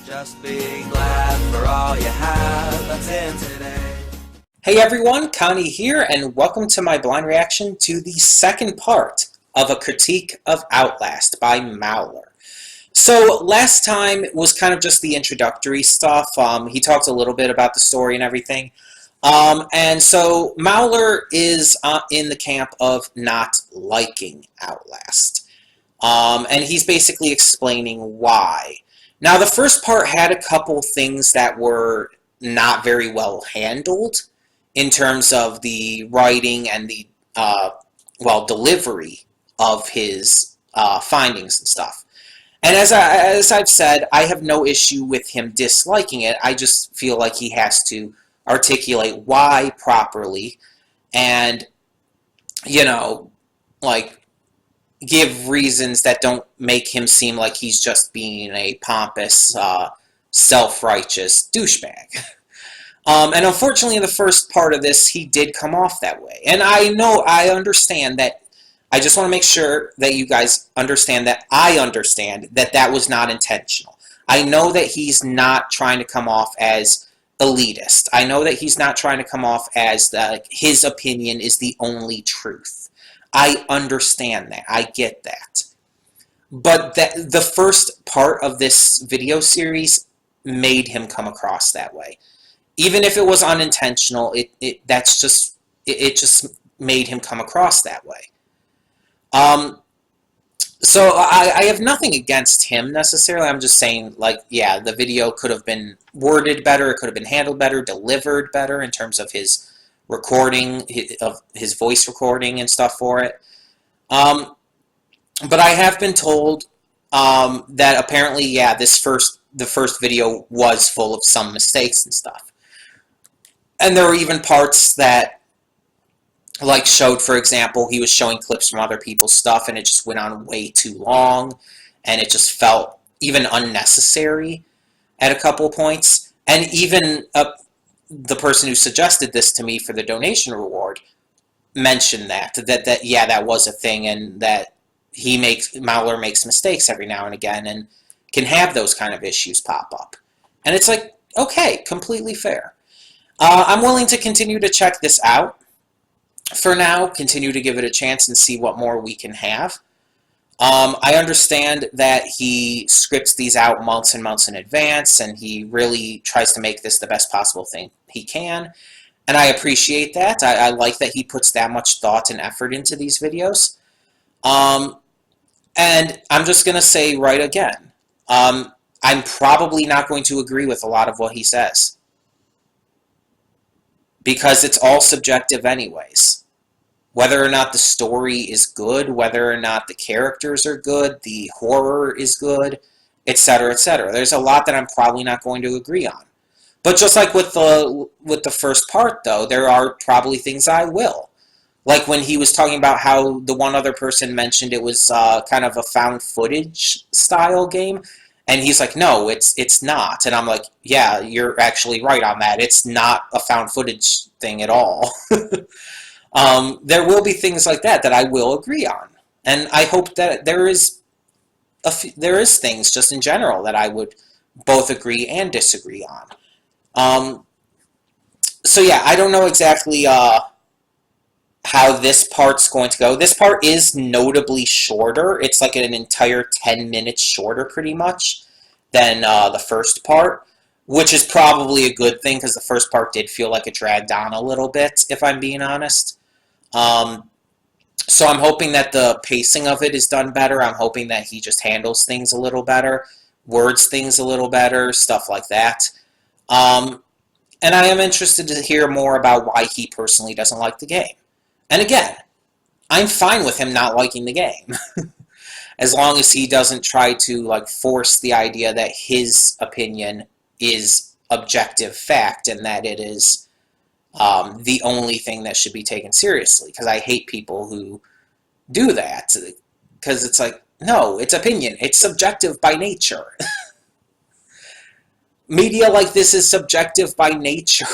Just be glad for all you have that's in today. Hey everyone, Connie here, and welcome to my blind reaction to the second part of a critique of Outlast by Milo. So last time was kind of just the introductory stuff. He talked a little bit about the story and everything. And so Mauler is in the camp of not liking Outlast. And he's basically explaining why. Now, the first part had a couple things that were not very well handled in terms of the writing and the, delivery of his findings and stuff. And as I've said, I have no issue with him disliking it. I just feel like he has to articulate why properly and, give reasons that don't make him seem like he's just being a pompous, self-righteous douchebag. And unfortunately, in the first part of this, he did come off that way. And I understand that. I just want to make sure that you guys understand that I understand that that was not intentional. I know that he's not trying to come off as elitist. I know that he's not trying to come off as his opinion is the only truth. I understand that. I get that. But the first part of this video series made him come across that way. Even if it was unintentional, it just made him come across that way. So I have nothing against him necessarily. I'm just saying, yeah, the video could have been worded better. It could have been handled better, delivered better in terms of his recording, of his voice recording and stuff for it. But I have been told that apparently, yeah, the first video was full of some mistakes and stuff. And there were even parts that, showed, for example, he was showing clips from other people's stuff, and it just went on way too long, and it just felt even unnecessary at a couple points. And even the person who suggested this to me for the donation reward mentioned that yeah, that was a thing, and that Mauler makes mistakes every now and again, and can have those kind of issues pop up. And it's like, okay, completely fair. I'm willing to continue to check this out. For now, continue to give it a chance and see what more we can have. I understand that he scripts these out months and months in advance, and he really tries to make this the best possible thing he can. And I appreciate that. I like that he puts that much thought and effort into these videos. And I'm just going to say right again, I'm probably not going to agree with a lot of what he says, because it's all subjective anyways. Whether or not the story is good, whether or not the characters are good, the horror is good, etc., etc. There's a lot that I'm probably not going to agree on. But just like with the first part, though, there are probably things I will. Like when he was talking about how the one other person mentioned it was kind of a found footage style game, and he's like, no, it's not. And I'm like, yeah, you're actually right on that. It's not a found footage thing at all. There will be things like that I will agree on. And I hope that there is things just in general that I would both agree and disagree on. So yeah, I don't know exactly how this part's going to go. This part is notably shorter. It's like an entire 10 minutes shorter, pretty much, than the first part, which is probably a good thing, because the first part did feel like it dragged on a little bit, if I'm being honest. So I'm hoping that the pacing of it is done better. I'm hoping that he just handles things a little better, words things a little better, stuff like that. And I am interested to hear more about why he personally doesn't like the game. And again, I'm fine with him not liking the game, as long as he doesn't try to force the idea that his opinion is objective fact and that it is the only thing that should be taken seriously. Because I hate people who do that, because it's like, no, it's opinion. It's subjective by nature. Media like this is subjective by nature.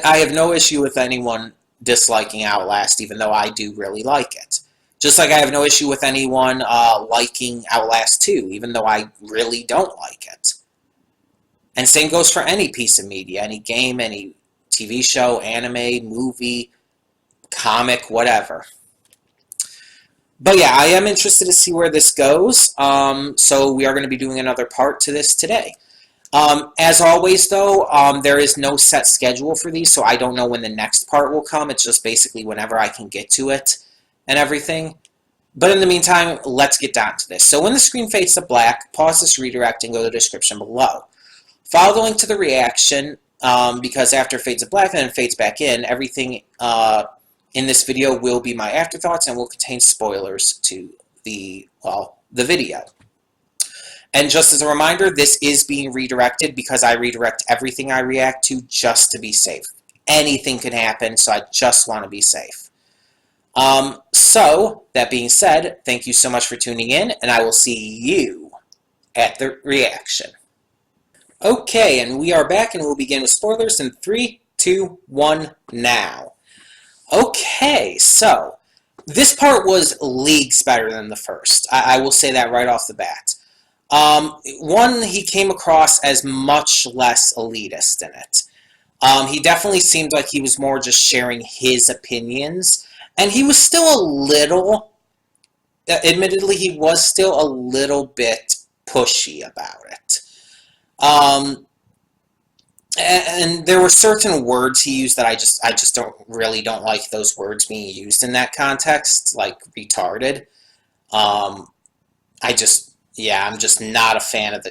I have no issue with anyone disliking Outlast, even though I do really like it. Just like I have no issue with anyone liking Outlast 2, even though I really don't like it. And same goes for any piece of media, any game, any TV show, anime, movie, comic, whatever. But yeah, I am interested to see where this goes. So we are going to be doing another part to this today. As always, though, there is no set schedule for these, so I don't know when the next part will come. It's just basically whenever I can get to it and everything. But in the meantime, let's get down to this. So when the screen fades to black, pause this redirect and go to the description below. Follow the link to the reaction, because after it fades to black and then it fades back in, everything in this video will be my afterthoughts and will contain spoilers to the video. And just as a reminder, this is being redirected because I redirect everything I react to just to be safe. Anything can happen, so I just want to be safe. So, that being said, thank you so much for tuning in, and I will see you at the reaction. Okay, and we are back, and we'll begin with spoilers in 3, 2, 1, now. Okay, so, this part was leagues better than the first. I will say that right off the bat. One, he came across as much less elitist in it. He definitely seemed like he was more just sharing his opinions, and he was still a little, admittedly, he was still a little bit pushy about it. And there were certain words he used that I just don't like those words being used in that context, like retarded. Yeah, I'm just not a fan of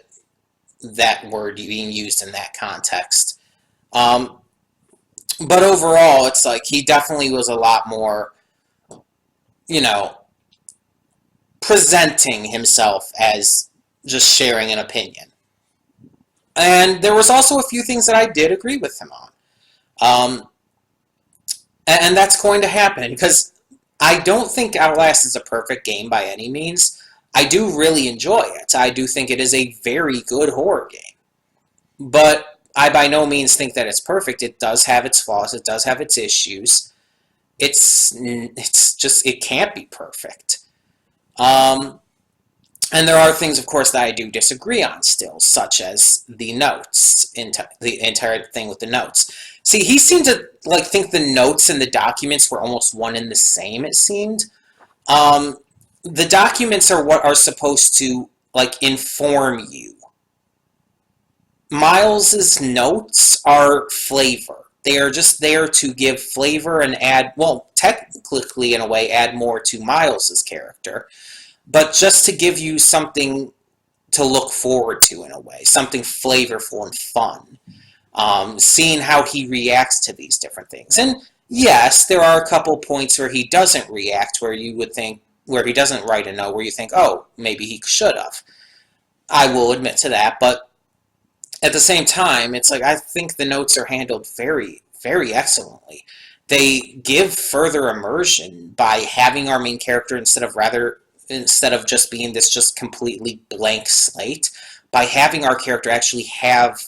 that word being used in that context. But overall, it's like he definitely was a lot more, presenting himself as just sharing an opinion. And there was also a few things that I did agree with him on. And that's going to happen, because I don't think Outlast is a perfect game by any means. I do really enjoy it. I do think it is a very good horror game. But I by no means think that it's perfect. It does have its flaws. It does have its issues. It's just, it can't be perfect. And there are things, of course, that I do disagree on still, such as the notes, the entire thing with the notes. See, he seemed to think the notes and the documents were almost one and the same, it seemed. The documents are what are supposed to, inform you. Miles's notes are flavor. They are just there to give flavor and add, well, technically, in a way, add more to Miles's character, but just to give you something to look forward to, in a way, something flavorful and fun. Seeing how he reacts to these different things. And yes, there are a couple points where he doesn't react, where you would think, where he doesn't write a note, where you think, oh, maybe he should have. I will admit to that, but at the same time, it's like I think the notes are handled very, very excellently. They give further immersion by having our main character, instead of just being this just completely blank slate, by having our character actually have,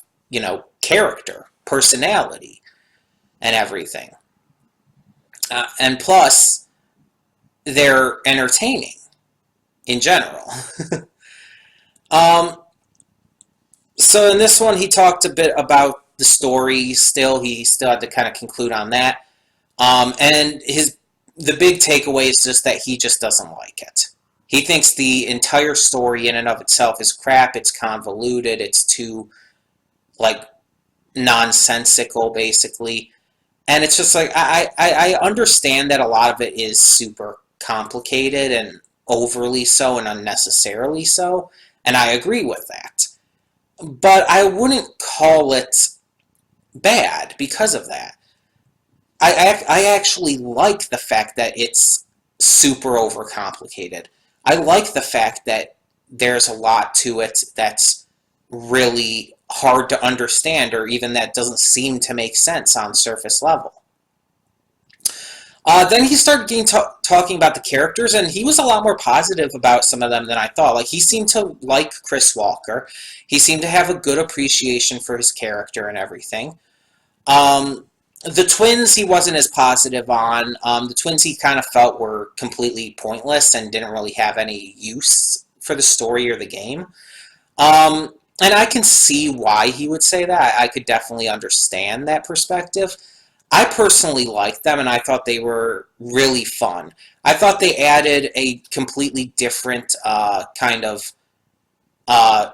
character, personality, and everything. And plus, they're entertaining in general. So in this one, he talked a bit about the story. He still had to kind of conclude on that. And the big takeaway is just that he just doesn't like it. He thinks the entire story in and of itself is crap. It's convoluted. It's too, nonsensical, basically. And it's just I understand that a lot of it is super complicated and overly so and unnecessarily so, and I agree with that. But I wouldn't call it bad because of that. I actually like the fact that it's super overcomplicated. I like the fact that there's a lot to it that's really hard to understand, or even that doesn't seem to make sense on surface level. Then he started talking about the characters, and he was a lot more positive about some of them than I thought. He seemed to like Chris Walker. He seemed to have a good appreciation for his character and everything. The twins he wasn't as positive on. The twins he kind of felt were completely pointless and didn't really have any use for the story or the game. And I can see why he would say that. I could definitely understand that perspective. I personally liked them, and I thought they were really fun. I thought they added a completely different kind of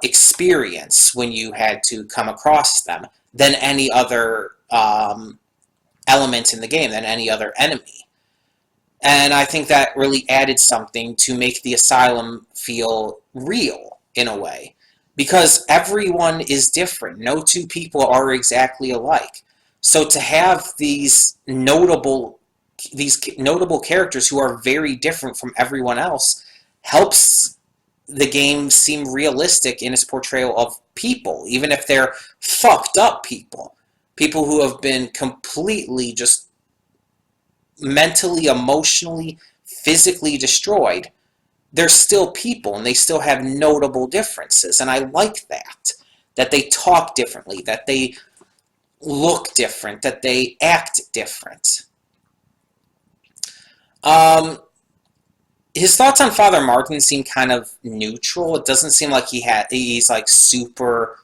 experience when you had to come across them than any other element in the game, than any other enemy. And I think that really added something to make the asylum feel real in a way. Because everyone is different. No two people are exactly alike. So to have these notable characters who are very different from everyone else helps the game seem realistic in its portrayal of people, even if they're fucked up people. People who have been completely just mentally, emotionally, physically destroyed. They're still people, and they still have notable differences, and I like that. That they talk differently, that they look different, that they act different. His thoughts on Father Martin seem kind of neutral. It doesn't seem like he's like super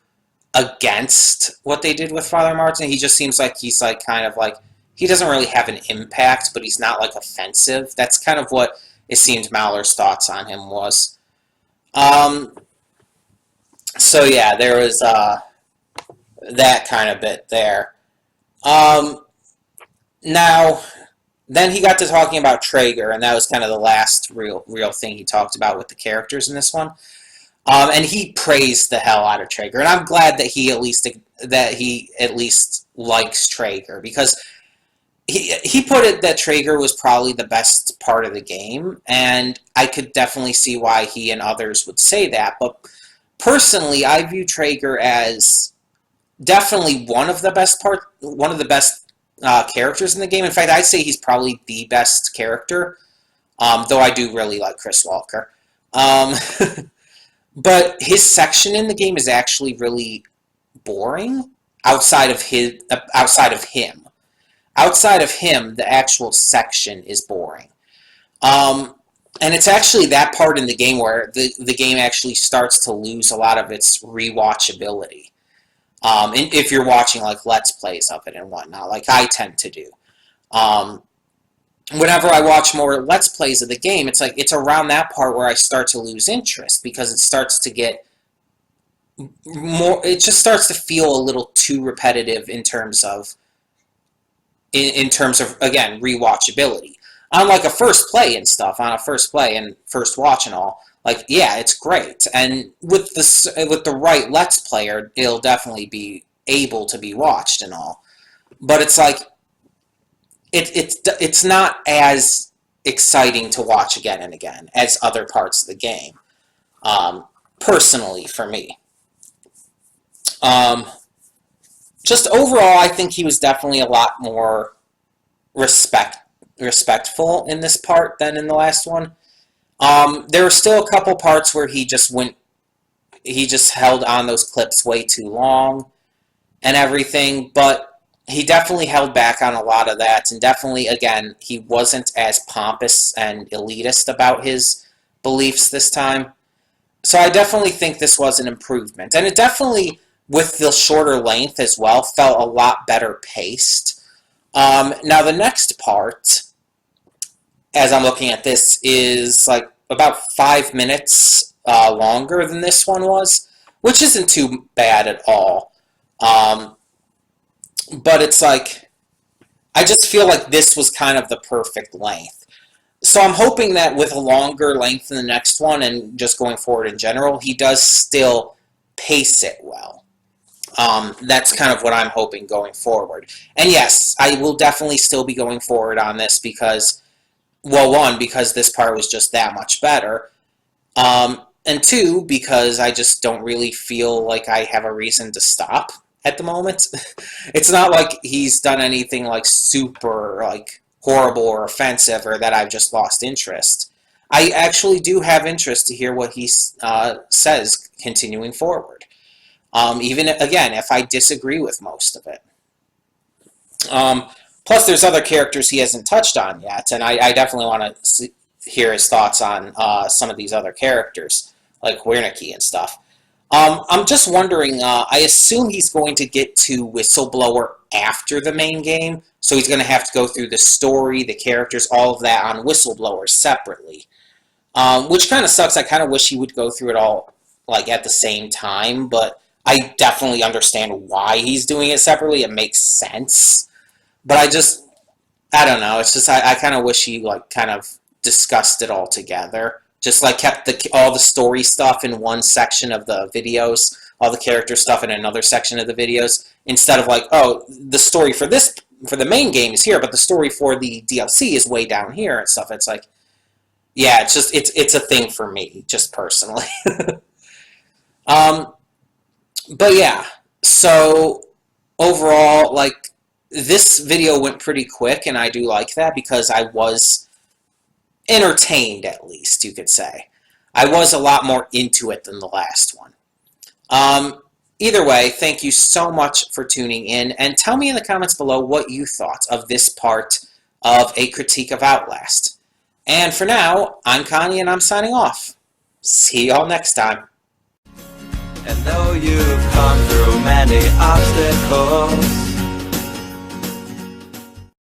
against what they did with Father Martin. He just seems like he's like kind of like, he doesn't really have an impact, but he's not like offensive. That's kind of what it seemed Mallor's thoughts on him was. So yeah, there was that kind of bit there. Now, then he got to talking about Traeger, and that was kind of the last real thing he talked about with the characters in this one. And he praised the hell out of Traeger, and I'm glad that he at least likes Traeger, because he put it that Traeger was probably the best part of the game, and I could definitely see why he and others would say that. But personally, I view Traeger as definitely one of the best characters in the game. In fact, I'd say he's probably the best character, though I do really like Chris Walker. But his section in the game is actually really boring outside of him. Outside of him, the actual section is boring. And it's actually that part in the game where the game actually starts to lose a lot of its rewatchability. And if you're watching like Let's Plays of it and whatnot, like I tend to do. Whenever I watch more Let's Plays of the game, it's like it's around that part where I start to lose interest, because it starts to get more. It just starts to feel a little too repetitive in terms of again, rewatchability. On like a first play and stuff, on a first play and first watch and all, like yeah, it's great. And with the right Let's Player, it'll definitely be able to be watched and all. But it's like it's not as exciting to watch again and again as other parts of the game. Personally, for me. Just overall, I think he was definitely a lot more respectful in this part than in the last one. There were still a couple parts where he just held on those clips way too long and everything, but he definitely held back on a lot of that, and definitely, again, he wasn't as pompous and elitist about his beliefs this time. So I definitely think this was an improvement, and it definitely, with the shorter length as well, felt a lot better paced. Now the next part, as I'm looking at this, is like about 5 minutes longer than this one was, which isn't too bad at all. But it's like, I just feel like this was kind of the perfect length. So I'm hoping that with a longer length in the next one, and just going forward in general, he does still pace it well. That's kind of what I'm hoping going forward. And yes, I will definitely still be going forward on this because, well, one, because this part was just that much better. And two, because I just don't really feel like I have a reason to stop at the moment. It's not like he's done anything like super like horrible or offensive, or that I've just lost interest. I actually do have interest to hear what he says continuing forward. Even, again, if I disagree with most of it. Plus, there's other characters he hasn't touched on yet, and I definitely want to hear his thoughts on some of these other characters, like Wernicke and stuff. I'm just wondering, I assume he's going to get to Whistleblower after the main game, so he's going to have to go through the story, the characters, all of that on Whistleblower separately. Which kind of sucks. I kind of wish he would go through it all like at the same time, but I definitely understand why he's doing it separately. It makes sense. But I don't know. It's just, I kind of wish he like kind of discussed it all together. Just like kept all the story stuff in one section of the videos, all the character stuff in another section of the videos, instead of like, oh, the story for the main game is here, but the story for the DLC is way down here and stuff. It's like, yeah, it's a thing for me, just personally. But yeah, so overall, like, this video went pretty quick, and I do like that because I was entertained, at least, you could say. I was a lot more into it than the last one. Either way, thank you so much for tuning in, and tell me in the comments below what you thought of this part of a critique of Outlast. And for now, I'm Connie, and I'm signing off. See y'all next time. And though you've come through many obstacles,